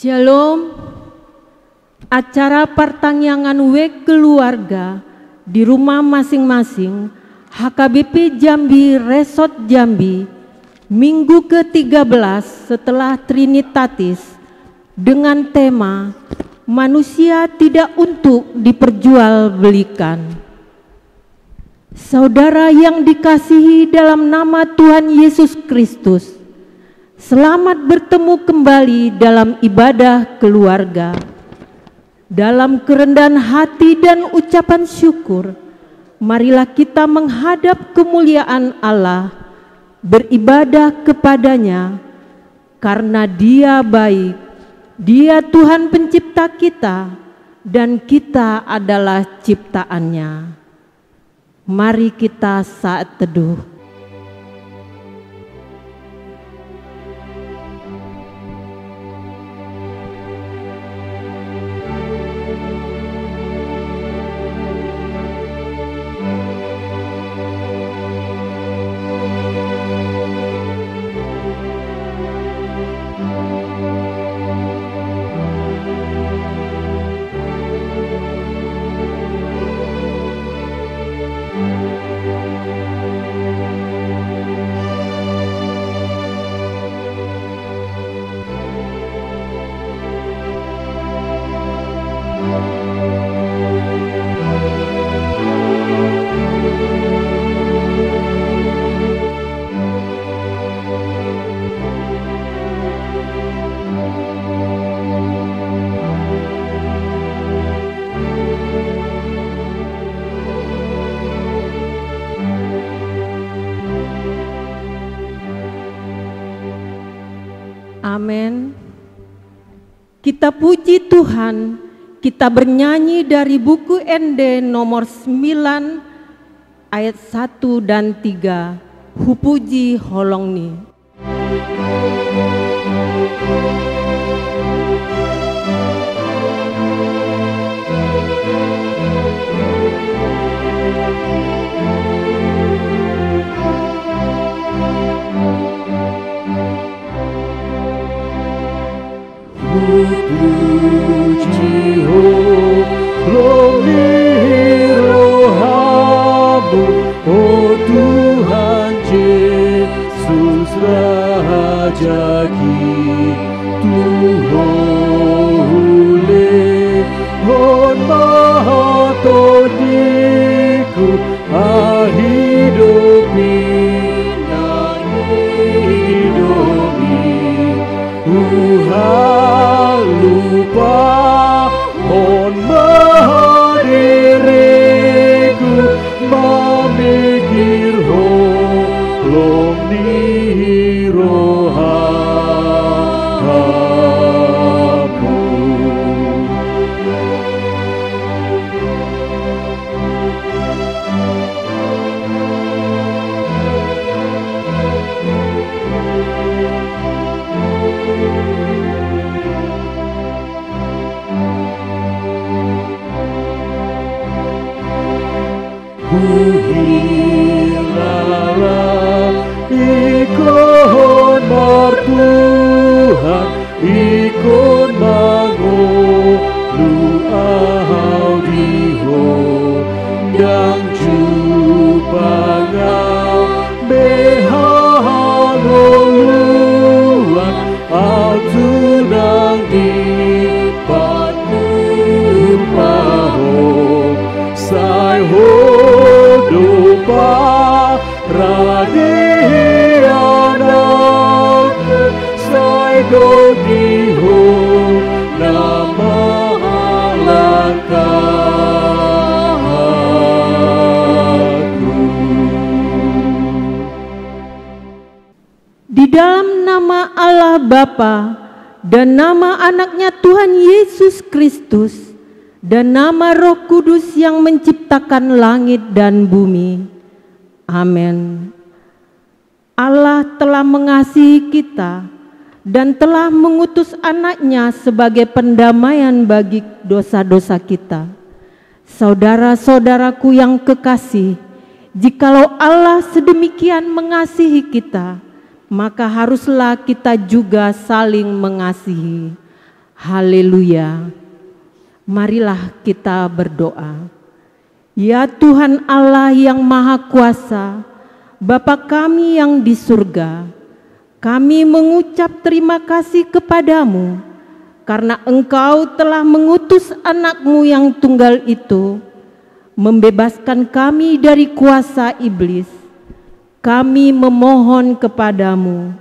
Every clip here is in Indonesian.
Shalom. Acara pertangyangan WEK keluarga di rumah masing-masing HKBP Jambi Resort Jambi minggu ke-13 setelah Trinitatis dengan tema manusia tidak untuk diperjualbelikan. Saudara yang dikasihi dalam nama Tuhan Yesus Kristus, selamat bertemu kembali dalam ibadah keluarga. Dalam kerendahan hati dan ucapan syukur, marilah kita menghadap kemuliaan Allah, beribadah kepadanya, karena Dia baik, Dia Tuhan pencipta kita, dan kita adalah ciptaannya. Mari kita saat teduh. Amin. Kita puji Tuhan, kita bernyanyi dari buku ND nomor 9 ayat 1 dan 3, Hupuji Holongni. Puji Holongni rohamu, oh Tuhan Yesus Raja Tuhan hon mahatodiku ahidopi lupa hon mahadiriku memikir Holongni rohamu. Kuhiralah ikon martuhan, ikon mangolu audiho yang jupangau behangoluan autunang dipatmu paho sai hodopa radianak sai dodiho nama alaka nama Allah Bapa dan nama anaknya Tuhan Yesus Kristus dan nama Roh Kudus yang menciptakan langit dan bumi. Amin. Allah telah mengasihi kita dan telah mengutus anaknya sebagai pendamaian bagi dosa-dosa kita. Saudara-saudaraku yang kekasih, jikalau Allah sedemikian mengasihi kita, maka haruslah kita juga saling mengasihi. Haleluya. Marilah kita berdoa. Ya Tuhan Allah yang Maha Kuasa, Bapa kami yang di surga, kami mengucap terima kasih kepadamu karena Engkau telah mengutus anak-Mu yang tunggal itu, membebaskan kami dari kuasa iblis. Kami memohon kepadamu,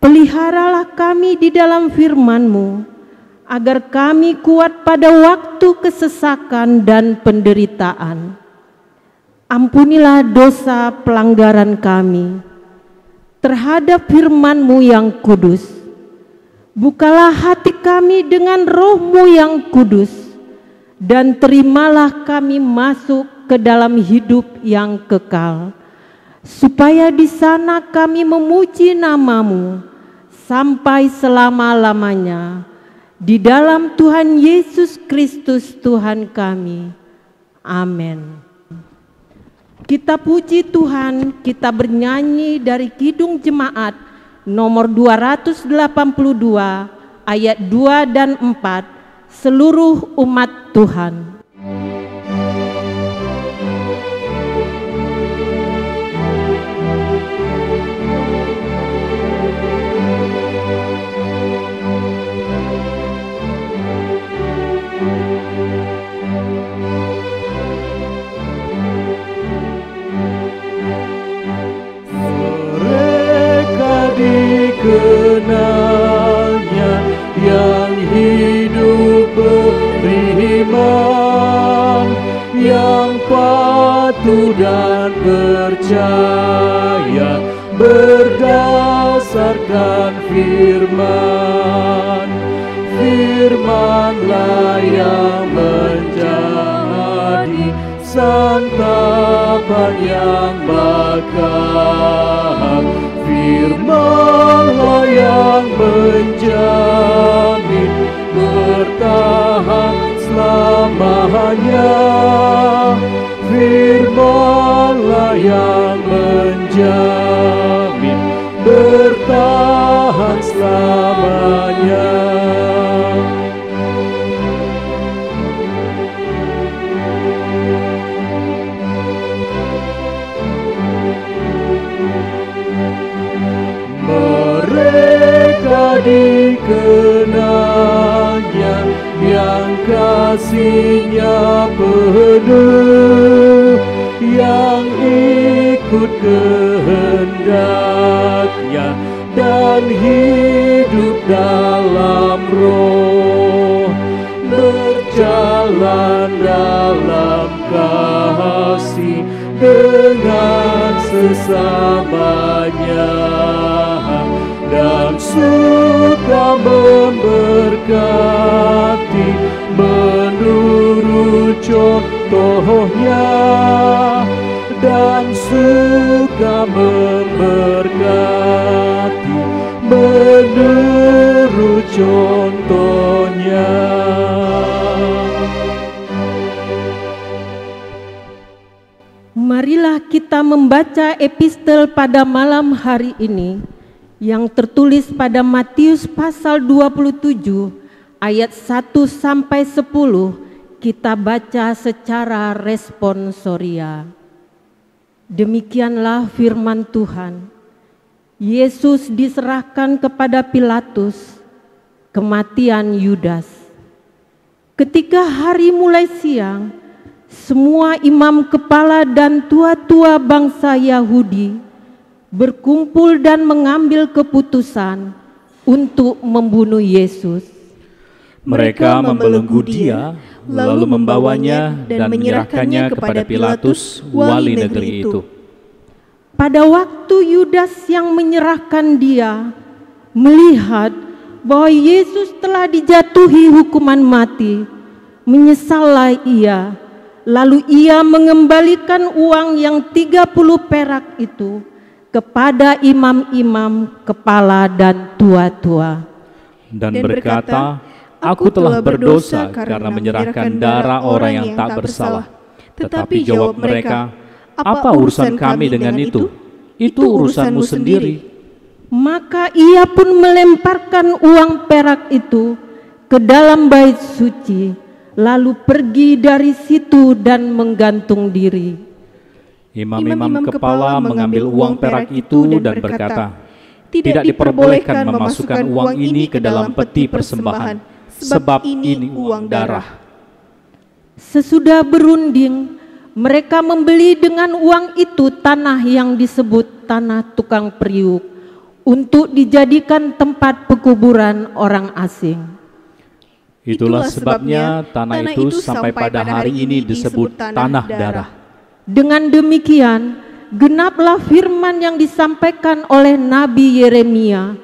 peliharalah kami di dalam firman-Mu, agar kami kuat pada waktu kesesakan dan penderitaan. Ampunilah dosa pelanggaran kami terhadap firman-Mu yang kudus. Bukalah hati kami dengan Roh-Mu yang kudus, dan terimalah kami masuk ke dalam hidup yang kekal, supaya di sana kami memuji nama-Mu sampai selama-lamanya. Di dalam Tuhan Yesus Kristus Tuhan kami. Amin. Kita puji Tuhan, kita bernyanyi dari Kidung Jemaat nomor 282 ayat 2 dan 4, seluruh umat Tuhan. Dikenalnya yang hidup beriman, yang patuh dan percaya berdasarkan firman. Firman-lah yang menjadi santapan yang bakal. Firman-lah yang menjamin bertahan selamanya. Firman-lah yang menjamin bertahan selamanya. Mereka dikenalnya yang kasih-Nya penuh, yang ikut kehendak-Nya dan hidup dalam Roh, berjalan dalam kasih dengan sesamanya, dan suka memberkati menurut contohnya, dan suka memberkati menurut contohnya. Marilah kita membaca epistel pada malam hari ini yang tertulis pada Matius pasal 27 ayat 1 sampai 10. Kita baca secara responsoria. Demikianlah firman Tuhan. Yesus diserahkan kepada Pilatus, kematian Yudas. Ketika hari mulai siang, semua imam kepala dan tua-tua bangsa Yahudi berkumpul dan mengambil keputusan untuk membunuh Yesus. Mereka membelenggu Dia, lalu membawanya dan menyerahkannya kepada Pilatus, wali negeri itu. Pada waktu Yudas yang menyerahkan Dia melihat bahwa Yesus telah dijatuhi hukuman mati, menyesallah ia. Lalu ia mengembalikan uang yang 30 perak itu kepada imam-imam, kepala dan tua-tua. Dan berkata, "Aku telah berdosa karena menyerahkan darah orang yang tak bersalah." Tetapi jawab mereka, "Apa urusan kami dengan itu? Itu urusanmu sendiri." Maka ia pun melemparkan uang perak itu ke dalam bait suci, lalu pergi dari situ dan menggantung diri. Imam-imam kepala mengambil uang perak itu dan berkata, "Tidak diperbolehkan memasukkan uang ini ke dalam peti persembahan, sebab ini uang darah." Sesudah berunding, mereka membeli dengan uang itu tanah yang disebut tanah tukang periuk, untuk dijadikan tempat pekuburan orang asing. Itulah sebabnya tanah itu sampai pada hari ini disebut tanah darah. Dengan demikian, genaplah firman yang disampaikan oleh Nabi Yeremia.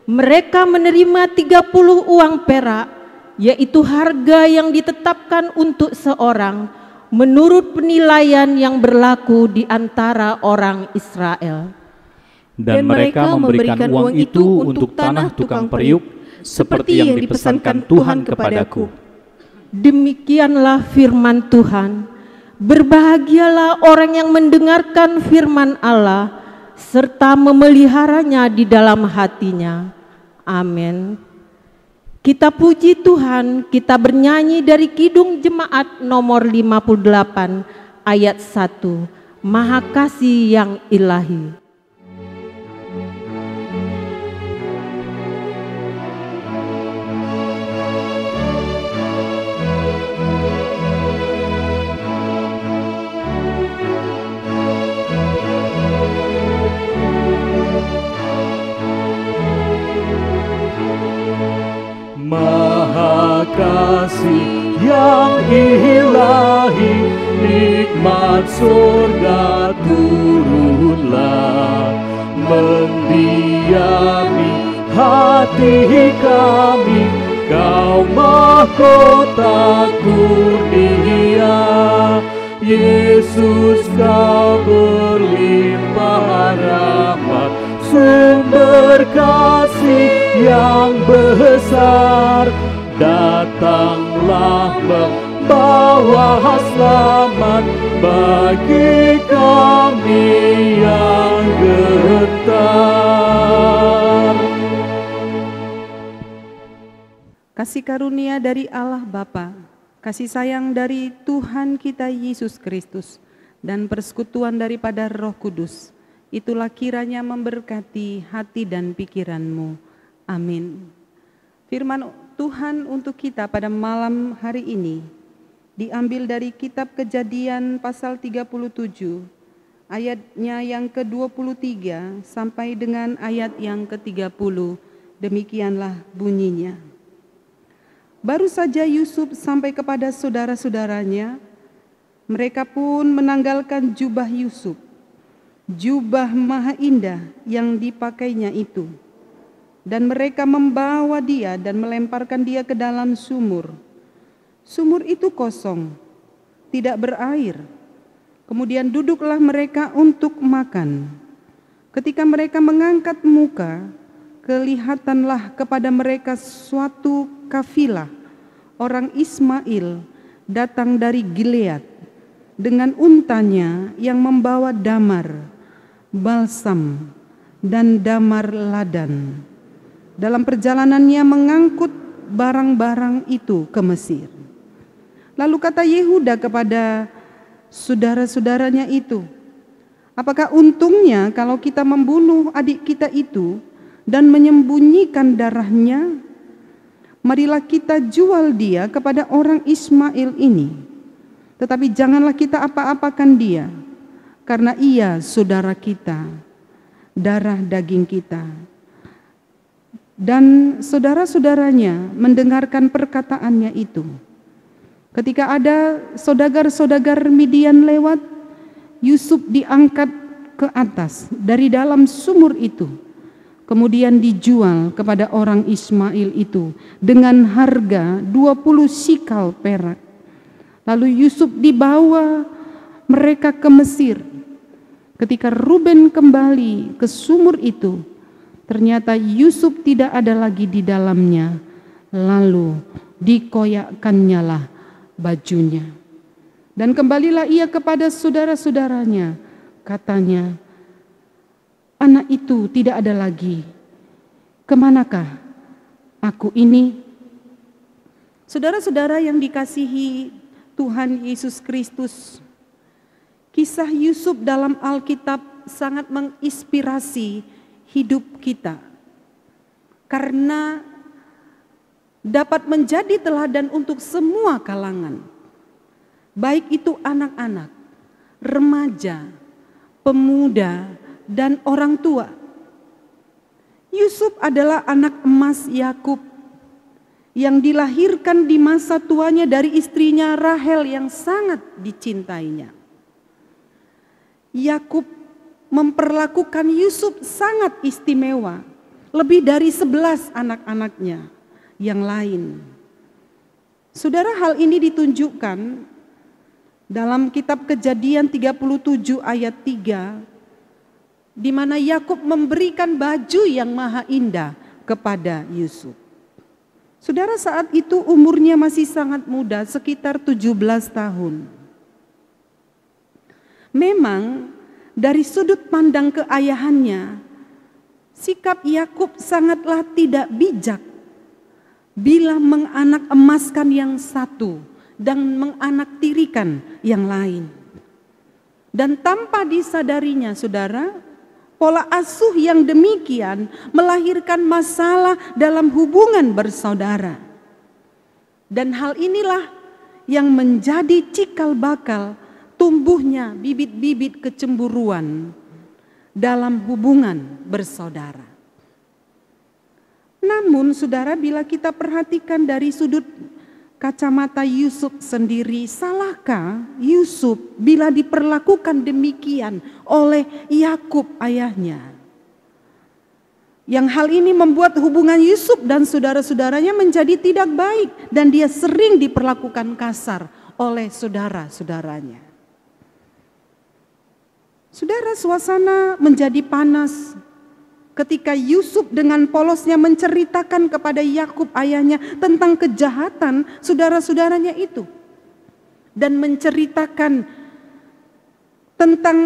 Mereka menerima 30 uang perak, yaitu harga yang ditetapkan untuk seorang, menurut penilaian yang berlaku di antara orang Israel. Dan mereka memberikan uang itu untuk tanah tukang periuk, seperti yang dipesankan Tuhan kepadaku. Demikianlah firman Tuhan. Berbahagialah orang yang mendengarkan firman Allah, serta memeliharanya di dalam hatinya. Amin. Kita puji Tuhan, kita bernyanyi dari Kidung Jemaat nomor 58 ayat 1. Maha Kasih yang Ilahi. Maha Kasih yang ilahi, nikmat surga turunlah, mendiami hati kami, Kau mahkota kurnia. Yesus, Kau berlimpah rahmat, sumber kasih yang besar, datanglah membawa selamat bagi kami yang gentar. Kasih karunia dari Allah Bapa, kasih sayang dari Tuhan kita Yesus Kristus, dan persekutuan daripada Roh Kudus, itulah kiranya memberkati hati dan pikiranmu. Amin. Firman Tuhan untuk kita pada malam hari ini diambil dari kitab Kejadian pasal 37, ayatnya yang ke-23 sampai dengan ayat yang ke-30. Demikianlah bunyinya. Baru saja Yusuf sampai kepada saudara-saudaranya, mereka pun menanggalkan jubah Yusuf, jubah maha indah yang dipakainya itu, dan mereka membawa dia dan melemparkan dia ke dalam sumur. Sumur itu kosong, tidak berair. Kemudian duduklah mereka untuk makan. Ketika mereka mengangkat muka, kelihatanlah kepada mereka suatu kafilah orang Ismail datang dari Gilead dengan untanya yang membawa damar, balsam, dan damar ladan. Dalam perjalanannya mengangkut barang-barang itu ke Mesir. Lalu kata Yehuda kepada saudara-saudaranya itu, "Apakah untungnya kalau kita membunuh adik kita itu dan menyembunyikan darahnya? Marilah kita jual dia kepada orang Ismail ini. Tetapi janganlah kita apa-apakan dia, karena ia saudara kita, darah daging kita." Dan saudara-saudaranya mendengarkan perkataannya itu. Ketika ada saudagar-saudagar Midian lewat, Yusuf diangkat ke atas dari dalam sumur itu, kemudian dijual kepada orang Ismail itu dengan harga 20 sikal perak. Lalu Yusuf dibawa mereka ke Mesir. Ketika Ruben kembali ke sumur itu, ternyata Yusuf tidak ada lagi di dalamnya. Lalu dikoyakkannyalah lah bajunya. Dan kembalilah ia kepada saudara-saudaranya. Katanya, anak itu tidak ada lagi. Kemanakah aku ini? Saudara-saudara yang dikasihi Tuhan Yesus Kristus, kisah Yusuf dalam Alkitab sangat menginspirasi hidup kita. Karena dapat menjadi teladan untuk semua kalangan. Baik itu anak-anak, remaja, pemuda, dan orang tua. Yusuf adalah anak emas Yakub yang dilahirkan di masa tuanya dari istrinya Rahel yang sangat dicintainya. Yakub memperlakukan Yusuf sangat istimewa, lebih dari 11 anak-anaknya yang lain. Saudara, hal ini ditunjukkan dalam kitab Kejadian 37 ayat 3, di mana Yakub memberikan baju yang maha indah kepada Yusuf. Saudara, saat itu umurnya masih sangat muda, sekitar 17 tahun. Memang dari sudut pandang keayahannya, sikap Yakub sangatlah tidak bijak bila menganak emaskan yang satu dan menganaktirikan yang lain. Dan tanpa disadarinya, saudara, pola asuh yang demikian melahirkan masalah dalam hubungan bersaudara. Dan hal inilah yang menjadi cikal bakal tumbuhnya bibit-bibit kecemburuan dalam hubungan bersaudara. Namun saudara, bila kita perhatikan dari sudut kacamata Yusuf sendiri, salahkah Yusuf bila diperlakukan demikian oleh Yakub ayahnya? Yang hal ini membuat hubungan Yusuf dan saudara-saudaranya menjadi tidak baik dan dia sering diperlakukan kasar oleh saudara-saudaranya. Saudara, suasana menjadi panas ketika Yusuf dengan polosnya menceritakan kepada Yakub ayahnya tentang kejahatan saudara-saudaranya itu. Dan menceritakan tentang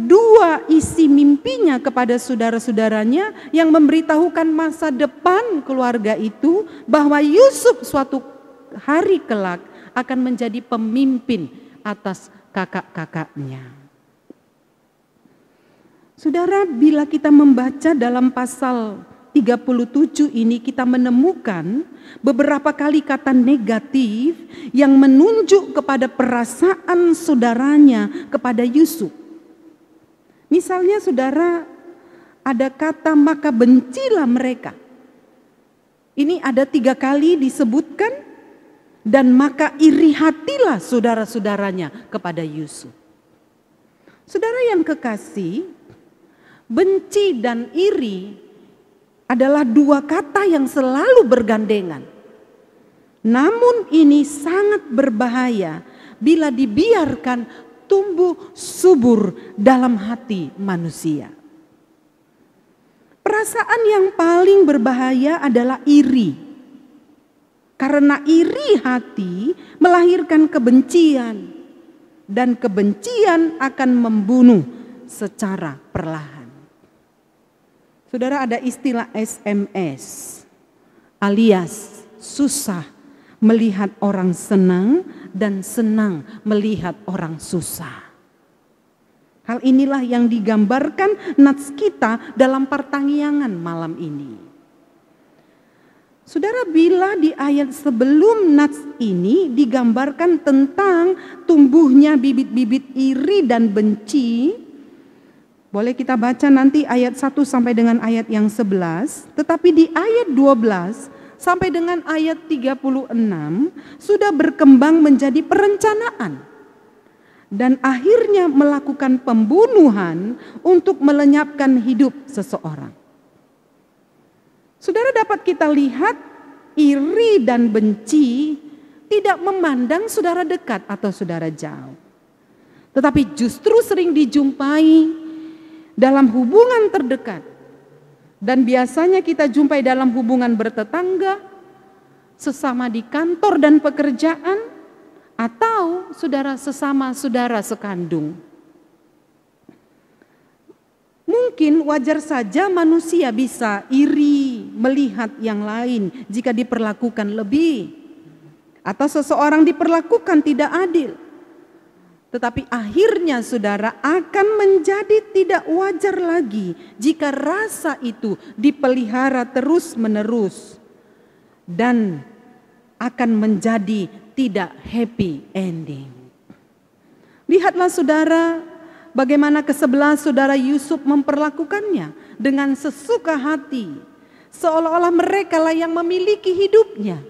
dua isi mimpinya kepada saudara-saudaranya yang memberitahukan masa depan keluarga itu, bahwa Yusuf suatu hari kelak akan menjadi pemimpin atas kakak-kakaknya. Saudara, bila kita membaca dalam pasal 37 ini, kita menemukan beberapa kali kata negatif yang menunjuk kepada perasaan saudaranya kepada Yusuf. Misalnya saudara, ada kata maka bencilah mereka. Ini ada 3 kali disebutkan, dan maka iri hatilah saudara-saudaranya kepada Yusuf. Saudara yang kekasih, benci dan iri adalah 2 kata yang selalu bergandengan. Namun ini sangat berbahaya bila dibiarkan tumbuh subur dalam hati manusia. Perasaan yang paling berbahaya adalah iri. Karena iri hati melahirkan kebencian, dan kebencian akan membunuh secara perlahan. Saudara, ada istilah SMS, alias susah melihat orang senang dan senang melihat orang susah. Hal inilah yang digambarkan nats kita dalam pertanggiangan malam ini. Saudara, bila di ayat sebelum nats ini digambarkan tentang tumbuhnya bibit-bibit iri dan benci, boleh kita baca nanti ayat 1 sampai dengan ayat yang 11, tetapi di ayat 12 sampai dengan ayat 36 sudah berkembang menjadi perencanaan dan akhirnya melakukan pembunuhan untuk melenyapkan hidup seseorang. Saudara, dapat kita lihat iri dan benci tidak memandang saudara dekat atau saudara jauh. Tetapi justru sering dijumpai dalam hubungan terdekat. Dan biasanya kita jumpai dalam hubungan bertetangga, sesama di kantor dan pekerjaan, atau saudara sesama saudara sekandung. Mungkin wajar saja manusia bisa iri melihat yang lain jika diperlakukan lebih, atau seseorang diperlakukan tidak adil. Tetapi akhirnya saudara akan menjadi tidak wajar lagi jika rasa itu dipelihara terus-menerus dan akan menjadi tidak happy ending. Lihatlah saudara, bagaimana ke-11 saudara Yusuf memperlakukannya dengan sesuka hati, seolah-olah mereka lah yang memiliki hidupnya.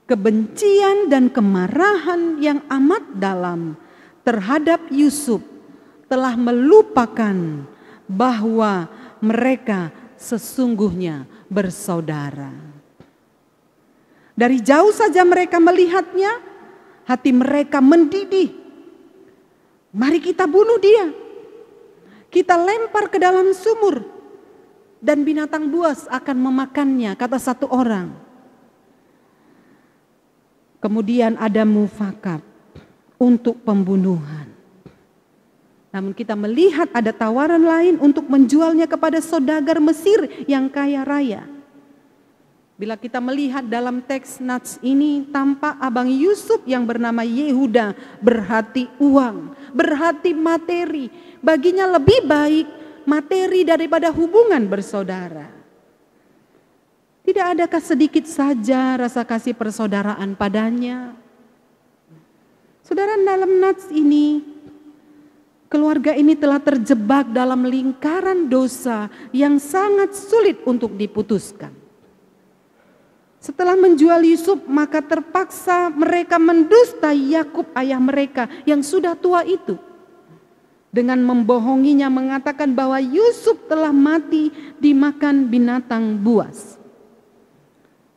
Kebencian dan kemarahan yang amat dalam terhadap Yusuf telah melupakan bahwa mereka sesungguhnya bersaudara. Dari jauh saja mereka melihatnya, hati mereka mendidih. Mari kita bunuh dia, kita lempar ke dalam sumur, dan binatang buas akan memakannya, kata satu orang. Kemudian ada mufakat untuk pembunuhan. Namun kita melihat ada tawaran lain untuk menjualnya kepada saudagar Mesir yang kaya raya. Bila kita melihat dalam teks Nats ini, tampak abang Yusuf yang bernama Yehuda berhati uang, berhati materi. Baginya lebih baik materi daripada hubungan bersaudara. Tidak adakah sedikit saja rasa kasih persaudaraan padanya? Saudara, dalam Nats ini, keluarga ini telah terjebak dalam lingkaran dosa yang sangat sulit untuk diputuskan. Setelah menjual Yusuf, maka terpaksa mereka mendusta Yakub ayah mereka yang sudah tua itu. Dengan membohonginya mengatakan bahwa Yusuf telah mati dimakan binatang buas.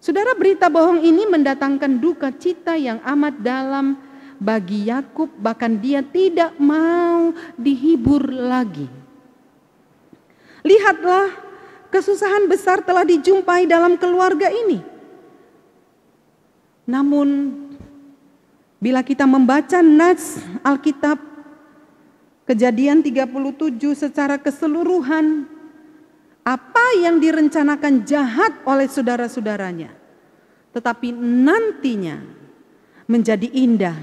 Saudara, berita bohong ini mendatangkan duka cita yang amat dalam bagi Yakub, bahkan dia tidak mau dihibur lagi. Lihatlah, kesusahan besar telah dijumpai dalam keluarga ini. Namun, bila kita membaca Nats Alkitab, Kejadian 37 secara keseluruhan, apa yang direncanakan jahat oleh saudara-saudaranya, tetapi nantinya menjadi indah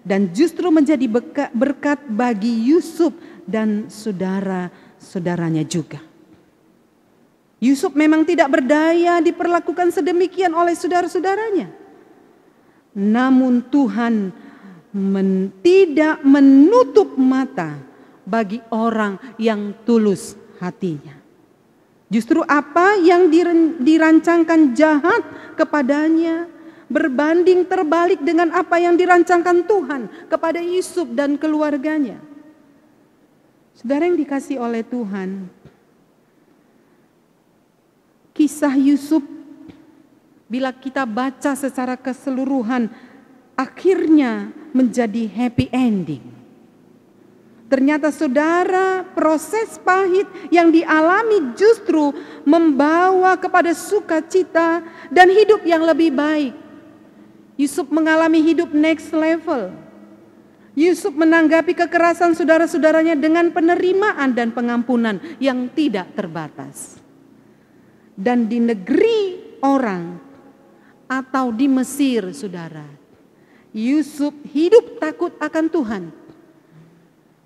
dan justru menjadi berkat bagi Yusuf dan saudara-saudaranya juga. Yusuf memang tidak berdaya diperlakukan sedemikian oleh saudara-saudaranya. Namun Tuhan tidak menutup mata bagi orang yang tulus hatinya. Justru apa yang dirancangkan jahat kepadanya berbanding terbalik dengan apa yang dirancangkan Tuhan kepada Yusuf dan keluarganya. Saudara yang dikasihi oleh Tuhan, kisah Yusuf bila kita baca secara keseluruhan akhirnya menjadi happy ending. Ternyata saudara, proses pahit yang dialami justru membawa kepada sukacita dan hidup yang lebih baik. Yusuf mengalami hidup next level. Yusuf menanggapi kekerasan saudara-saudaranya dengan penerimaan dan pengampunan yang tidak terbatas. Dan di negeri orang atau di Mesir, saudara, Yusuf hidup takut akan Tuhan.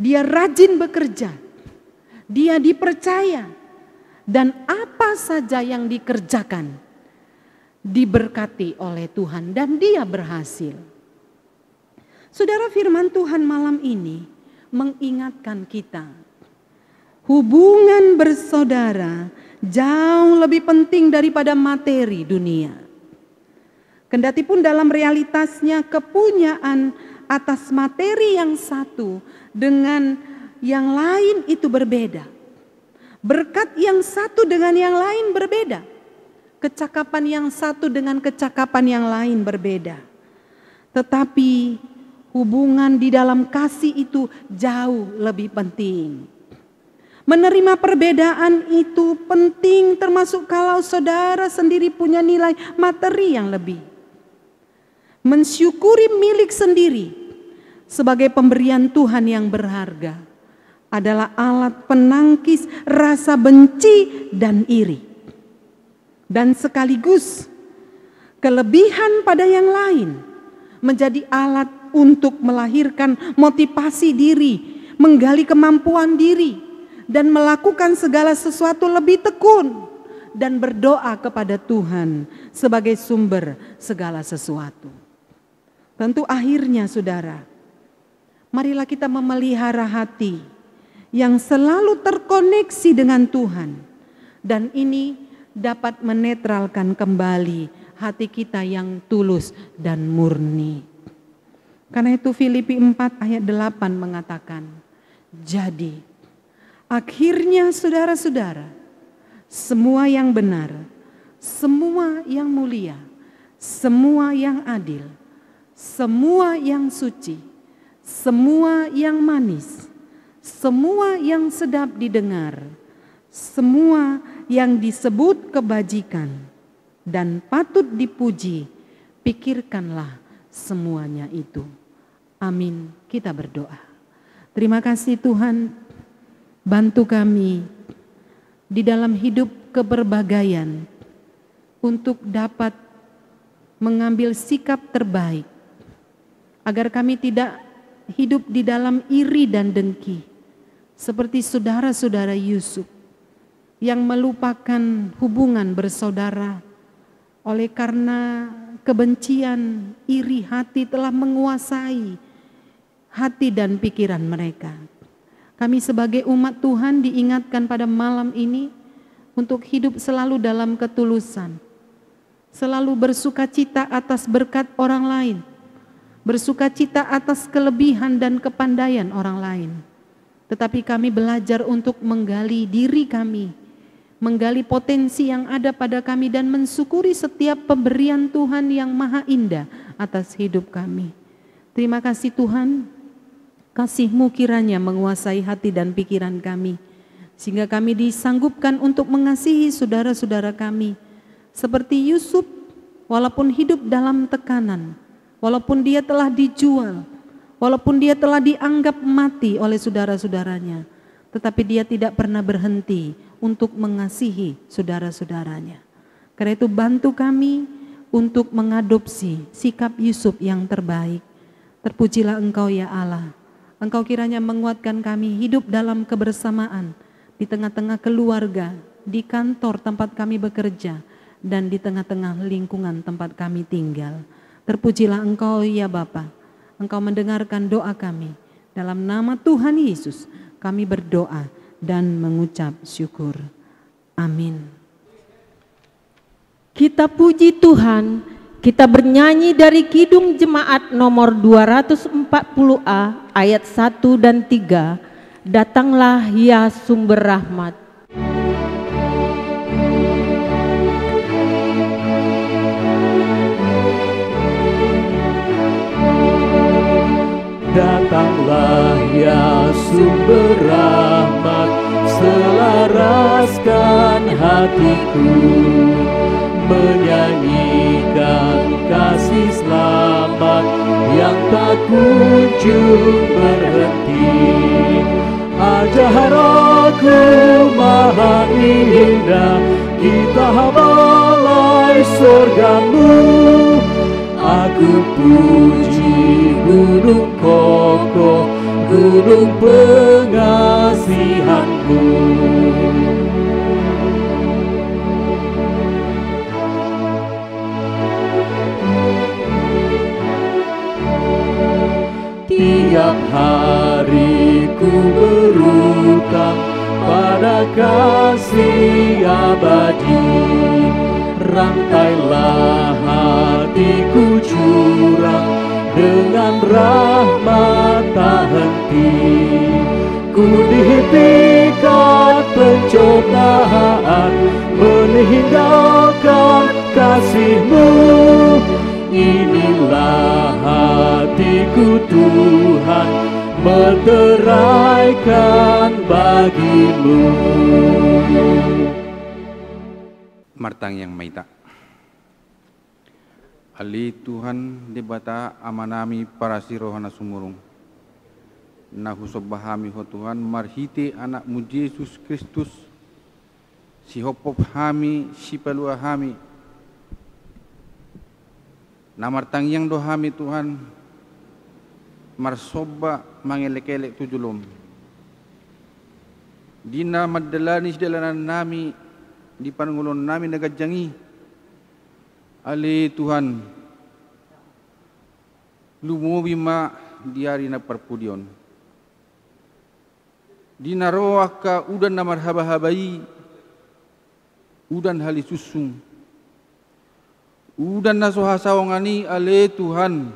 Dia rajin bekerja, dia dipercaya, dan apa saja yang dikerjakan diberkati oleh Tuhan dan dia berhasil. Saudara, firman Tuhan malam ini mengingatkan kita, hubungan bersaudara jauh lebih penting daripada materi dunia. Kendatipun dalam realitasnya kepunyaan atas materi yang satu dengan yang lain itu berbeda. Berkat yang satu dengan yang lain berbeda. Kecakapan yang satu dengan kecakapan yang lain berbeda. Tetapi hubungan di dalam kasih itu jauh lebih penting. Menerima perbedaan itu penting, termasuk kalau saudara sendiri punya nilai materi yang lebih. Mensyukuri milik sendiri sebagai pemberian Tuhan yang berharga adalah alat penangkis rasa benci dan iri. Dan sekaligus kelebihan pada yang lain menjadi alat untuk melahirkan motivasi diri, menggali kemampuan diri, dan melakukan segala sesuatu lebih tekun dan berdoa kepada Tuhan sebagai sumber segala sesuatu. Tentu akhirnya saudara, marilah kita memelihara hati yang selalu terkoneksi dengan Tuhan, dan ini dapat menetralkan kembali hati kita yang tulus dan murni. Karena itu Filipi 4 ayat 8 mengatakan, jadi akhirnya saudara-saudara, semua yang benar, semua yang mulia, semua yang adil, semua yang suci, semua yang manis, semua yang sedap didengar, semua yang disebut kebajikan dan patut dipuji, pikirkanlah semuanya itu. Amin. Kita berdoa. Terima kasih Tuhan, bantu kami di dalam hidup keberbagaian untuk dapat mengambil sikap terbaik, agar kami tidak hidup di dalam iri dan dengki, seperti saudara-saudara Yusuf yang melupakan hubungan bersaudara oleh karena kebencian, iri hati telah menguasai hati dan pikiran mereka. Kami sebagai umat Tuhan diingatkan pada malam ini untuk hidup selalu dalam ketulusan, selalu bersukacita atas berkat orang lain, bersukacita atas kelebihan dan kepandaian orang lain. Tetapi kami belajar untuk menggali diri kami, menggali potensi yang ada pada kami, dan mensyukuri setiap pemberian Tuhan yang maha indah atas hidup kami. Terima kasih Tuhan, kasih-Mu kiranya menguasai hati dan pikiran kami, sehingga kami disanggupkan untuk mengasihi saudara-saudara kami. Seperti Yusuf, walaupun hidup dalam tekanan, walaupun dia telah dijual, walaupun dia telah dianggap mati oleh saudara-saudaranya, tetapi dia tidak pernah berhenti untuk mengasihi saudara-saudaranya. Karena itu bantu kami untuk mengadopsi sikap Yusuf yang terbaik. Terpujilah Engkau ya Allah. Engkau kiranya menguatkan kami hidup dalam kebersamaan di tengah-tengah keluarga, di kantor tempat kami bekerja, dan di tengah-tengah lingkungan tempat kami tinggal. Terpujilah Engkau ya Bapa. Engkau mendengarkan doa kami. Dalam nama Tuhan Yesus kami berdoa dan mengucap syukur. Amin. Kita puji Tuhan, kita bernyanyi dari Kidung Jemaat nomor 240A ayat 1 dan 3. Datanglah ya sumber rahmat. Datanglah ya sumber rahmat, selaraskan hatiku, menyanyikan kasih selamat yang tak kunjung berhenti. Ajar aku maha indah, kita balai surgamu. Aku puji gunung kokoh, gunung pengasihanmu. Tiap hari ku berutang pada kasih abadi. Rantailah hatiku curang dengan rahmat tak henti. Ku dipikat pencobaan, meninggalkan kasih-Mu. Inilah hatiku Tuhan, meteraikan bagi-Mu. Martang yang maita Ali Tuhan debata amanami para sirohana sumurung nahu sobahami ho Tuhan marhite anakmu Yesus Kristus si hopop hami si pelua hami namartang yang dohami Tuhan marsoba mangelek-elek tujulum dina madalani sedalanan nami di panungulon nami nagajangi Ali Tuhan lumubi ma diari na perpudion dinaroaka udan na marhaba-habai udan hali susung udan na sohasawangani Ali Tuhan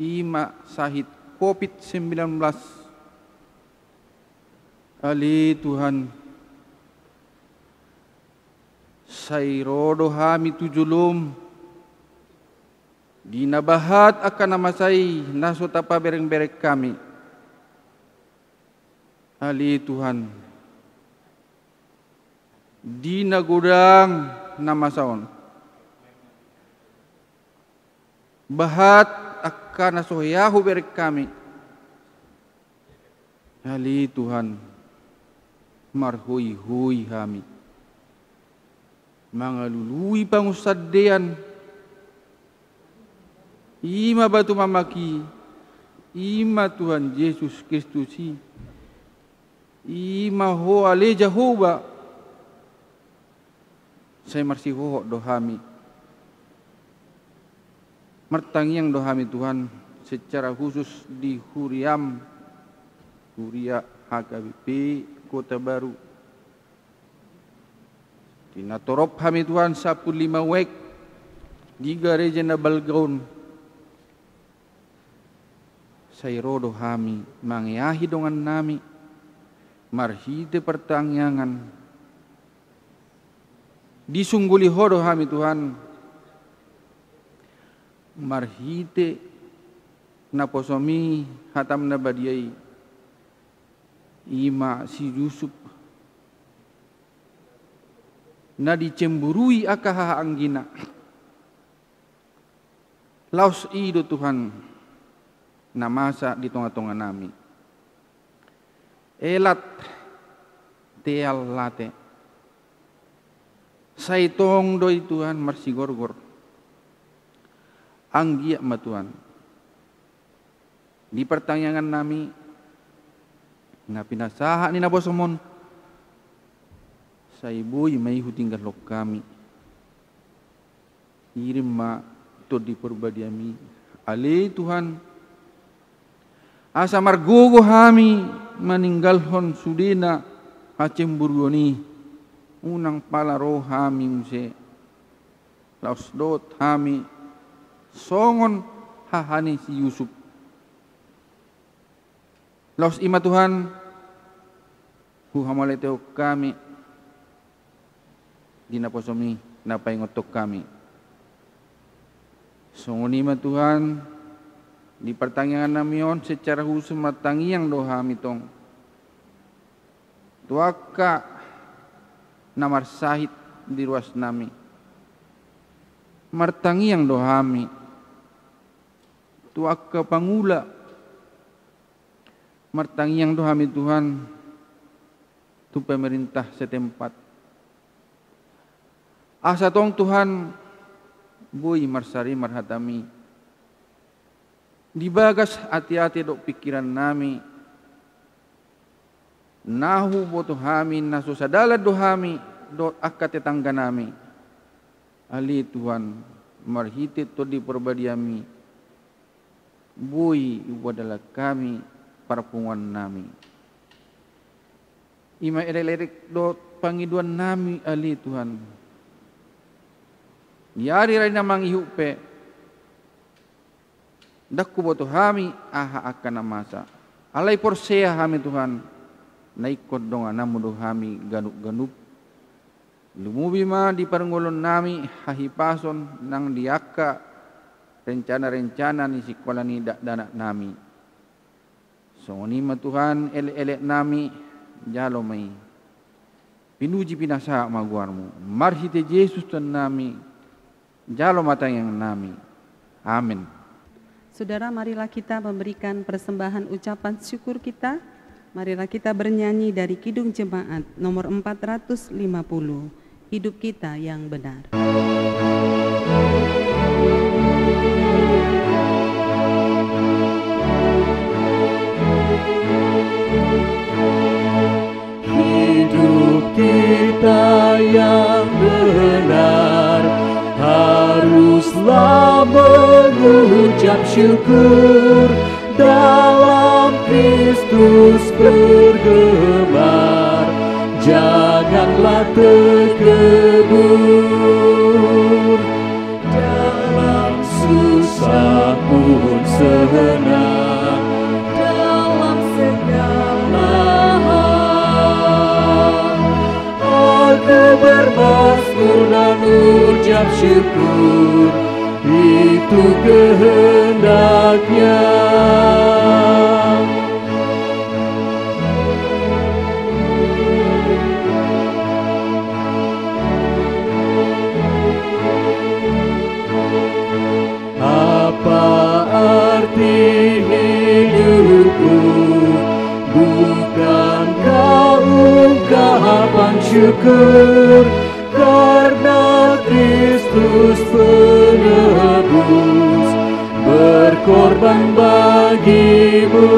ima sahid COVID-19 Ali Tuhan sayrodo hami tujulum dinabahat akan namasai nasutapa bereng-bereng kami Ali Tuhan dinagodang namasaon bahat akan nasohyahu bereng kami Ali Tuhan marhui-hui hami mangalului pangusadean ima batu mamaki ima Tuhan Yesus Kristus ima ho ale Jehovah saya marsi ho dohami martangiang dohami Tuhan secara khusus di Huria HKBP Kota Baru Tina torop kami Tuhan 15 wek di gereja na Balgaon sayrodo kami mangyahi dongan nami marhite pertangyangan disungguli hodo kami Tuhan marhite naposomi hatam na badiai ima si Yusuf na dicemburui akaha anggina laos ido Tuhan namasa di tengah-tengah nami elat teal late saitong doi Tuhan marsigorgor anggia ma Tuhan di pertanyaan nami ngapinasaha ni nabosomon sa ibuy may hutinggal lok kami irim ma to di perbadiami Ali Tuhan asa margogo hami maninggalhon sudina hacemburgoni unang palaro hami muse laos dot hami songon hahani si Yusuf laos ima Tuhan huhamaleteo kami dinaposomi napaingotok kami songonima Tuhan di pertanyaan namion secara khusus matangiang doha mitong tuaka namar sahid di ruas nami martangiang dohami tuaka pangula martangiang dohami Tuhan tu pemerintah setempat asa tong Tuhan boy marsari marhatami dibagas hati-hati dok pikiran nami nahu boto hami naso sadala dohami dot akat tetangga nami Ali Tuhan marhitit to di perbadiami boy wadala kami parapungan nami ima elek dot pangiduan nami Ali Tuhan yari ray na mangihupe dakku boto hami aha akan namasa alay porseya hami Tuhan naikot dong anamudo hami ganuk-ganuk. Lumubi ma di parenggolon nami hahipason nang diaka rencana-rencana ni sekolah ni danak nami. Songonima Tuhan elek-elek nami jalo mai. Pinuji pinasa maguarmu. Marhite Yesus Tuhan nami jalo matang yang nami. Amin. Saudara, marilah kita memberikan persembahan ucapan syukur kita. Marilah kita bernyanyi dari Kidung Jemaat nomor 450. Hidup kita yang benar. Hidup kita yang benar haruslah mengucap syukur, dalam Kristus bergemar, janganlah terkebur. Dalam susah pun senang, dalam segala hal aku bermasmur dan ucap syukur, itu kehendaknya. Apa arti hidupku? Bukankah ungkapan syukur karena Kristus penebus berkorban bagimu.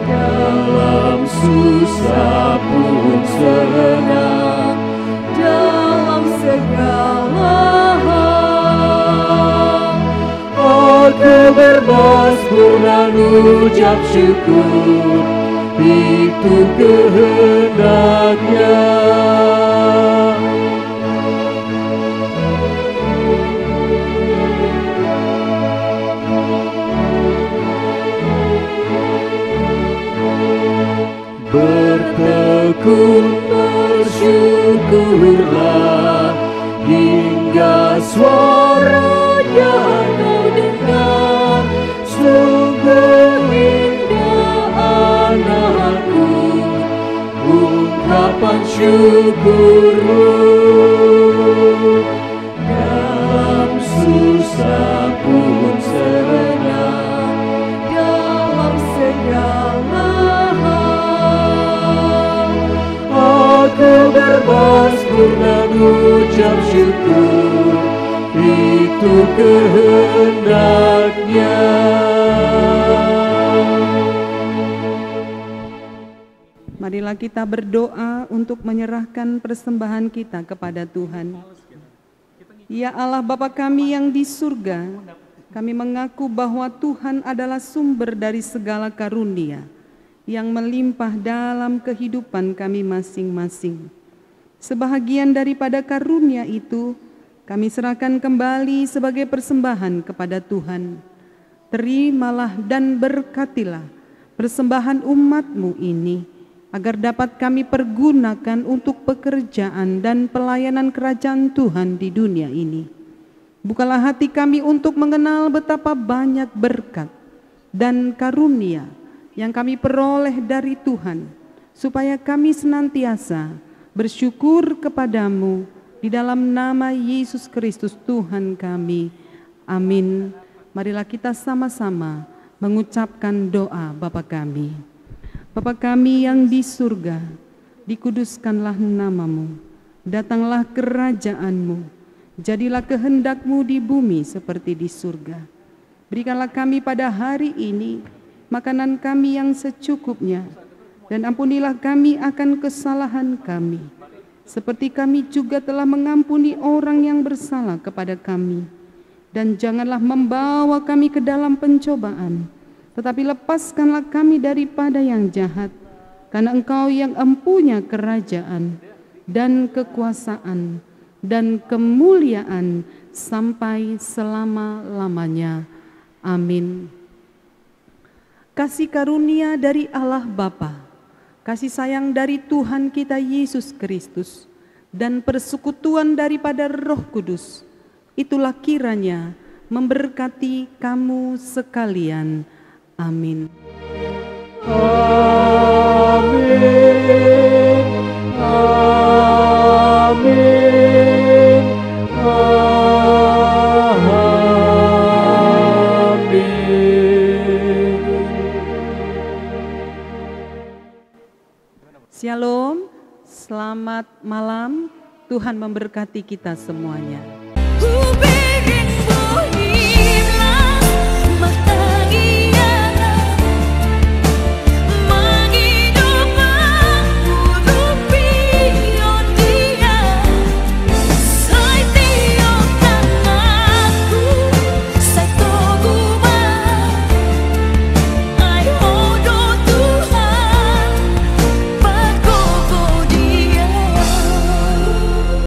Dalam susah pun senang, dalam segala hal aku bermasmur dan ucap syukur, itu kehendaknya. Bertekun bersyukurlah hingga suaranya kau dengar. Sungguh indah anakku ungkapan syukurmu. Dalam susah pun senang, dalam segala hal aku bermasmur dan ucap syukur, itu kehendaknya. Marilah kita berdoa untuk menyerahkan persembahan kita kepada Tuhan. Ya Allah Bapa kami yang di surga, kami mengaku bahwa Tuhan adalah sumber dari segala karunia yang melimpah dalam kehidupan kami masing-masing. Sebahagian daripada karunia itu kami serahkan kembali sebagai persembahan kepada Tuhan. Terimalah dan berkatilah persembahan umat-Mu ini, agar dapat kami pergunakan untuk pekerjaan dan pelayanan kerajaan Tuhan di dunia ini. Bukalah hati kami untuk mengenal betapa banyak berkat dan karunia yang kami peroleh dari Tuhan, supaya kami senantiasa bersyukur kepadamu di dalam nama Yesus Kristus Tuhan kami. Amin. Marilah kita sama-sama mengucapkan doa Bapa kami. Bapa kami yang di surga, dikuduskanlah nama-Mu, datanglah kerajaan-Mu, jadilah kehendak-Mu di bumi seperti di surga. Berikanlah kami pada hari ini makanan kami yang secukupnya, dan ampunilah kami akan kesalahan kami, seperti kami juga telah mengampuni orang yang bersalah kepada kami. Dan janganlah membawa kami ke dalam pencobaan, tetapi lepaskanlah kami daripada yang jahat, karena Engkau yang empunya kerajaan dan kekuasaan dan kemuliaan sampai selama-lamanya. Amin. kasih karunia dari Allah Bapa, kasih sayang dari Tuhan kita Yesus Kristus, dan persekutuan daripada Roh Kudus, itulah kiranya memberkati kamu sekalian. Amin. Amin. Amin. Amin. Shalom, selamat malam. Tuhan memberkati kita semuanya.